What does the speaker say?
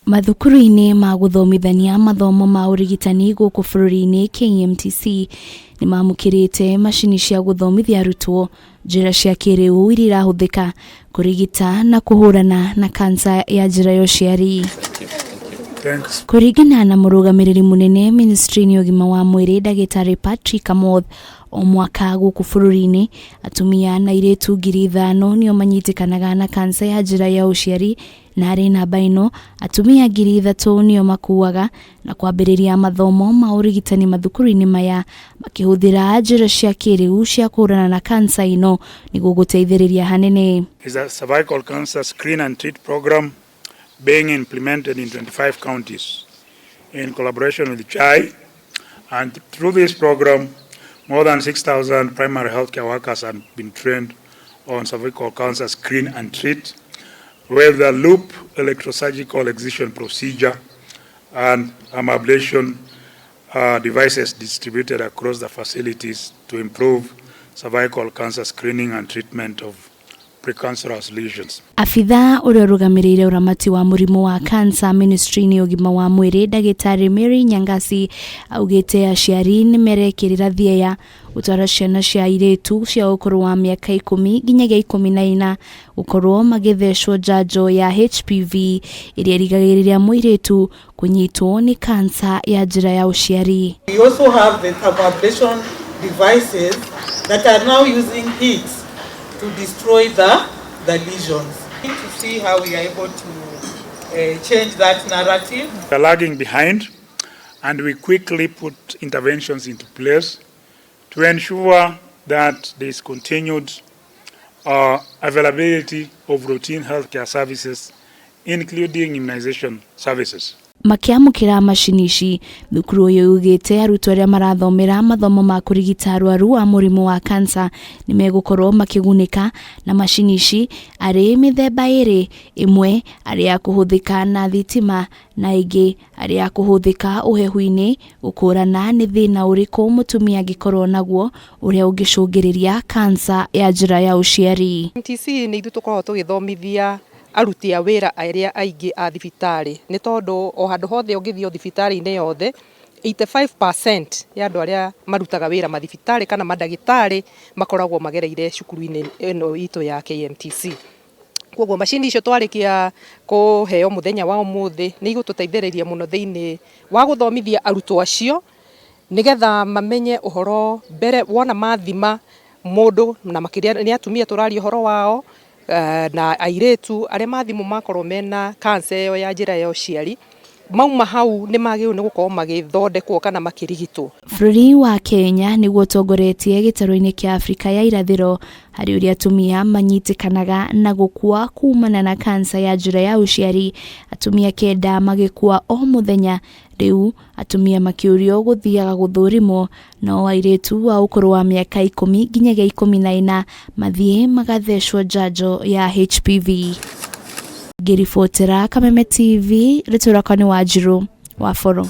Mathukuru-ini ma guthomithania mathomo ma urigitani guku bururi-ini KMTC ni mamukirite macini cia guthomithia arutwo njira cia kíriu iria irahuthika kurigita na kuhurana na kansa ya njira ya uciari. Kuringana na murugamiriri munene ministry ya ugima wa mwiri Dagitari Patrick o mwaka guku bururi-ini atumia na ithatu ngiri 5 niyo manyitikanaga na kansa ya njira ya uciari na ari namba ino atumia ngiri ithatu niyo makuaga na kwambiriria mathomo ma urigitani mathukuru-ini maya makihuthira njira cia kíriu cia kurana na kansa ino niguo guteithiriria hanene. Is a cervical cancer screen and treat program being implemented in 25 counties in collaboration with uciari, and through this program more than 6,000 primary healthcare workers have been trained on cervical cancer screen and treat with the loop electrosurgical excision procedure and ablation devices distributed across the facilities to improve cervical cancer screening and treatment of precancerous lesions. Afitha uria rugamirire uramati wa murimu wa cancer ministry ni ugima wa mwiri Dagitari Mary Nyangasi augite aciari ni merekirira thieya utwara ciana cia ithatu cia ukuru wa miaka 10 nginyagia 14 ukorwo magithecwo njanjo ya HPV iria irigagiriria muiritu kunyitwo ni cancer ya njira ya uciari. We also have the ablation devices that are now using heat to destroy the lesions. We need to see how we are able to change that narrative. We are lagging behind, and we quickly put interventions into place to ensure that there is continued availability of routine healthcare services, including immunization services. Makiamukira macini ici thukuru uyu ugite arutwo aria marathomera mathomo ma kurigita arwaru a murimu wa kansa ni megukorwo makigunika na macini ici ari mithemba iri, imwe ari ya kuhuthika na thitima na ingi ari ya kuhuthika uhehu-ini ukurana ni thina uriku mutumia angikorwo naguo uria ungicungiriria kansa ya njira ya uciari. KMTC ni ithu tukorwo tugithomithia aruti a wira aria aingi a thibitari ni tondu o handu hothe ungithio thibitari-ini yothe 85% ya andu aria marutaga wira mathibitari kana madagitari makoragwo magereire cukuru-ini ino itu ya KMTC. Koguo macini icio twarikia kuheo muthenya wa umuthi ni igututeithiriria muno thiini wa guthomithia arutwo acio nigetha mamenye uhoro mbere wona mathima mundu na makiria ni atumia turari uhoro wao na airetu aria mathimu makorwo mena kansa yo ya njira ya uciari mauma hau ni magiu ni gukorwo magithondekwo kana makirigitwo. Bururi wa Kenya niguo utongoretie gitaro-ini kia Afrika ya irathiro hari uria atumia manyitikanaga na gukua kumana na kansa ya njira ya uciari, atumia 9 magikua o muthenya. Riu atumia makiurio guthiaga guthurimo no airetu wa ukuru wa miaka 10 nginyagia 14 mathie magathecwo njanjo ya HPV. Ngiri Kameme TV ritura kwani wa Njiro wa Foro.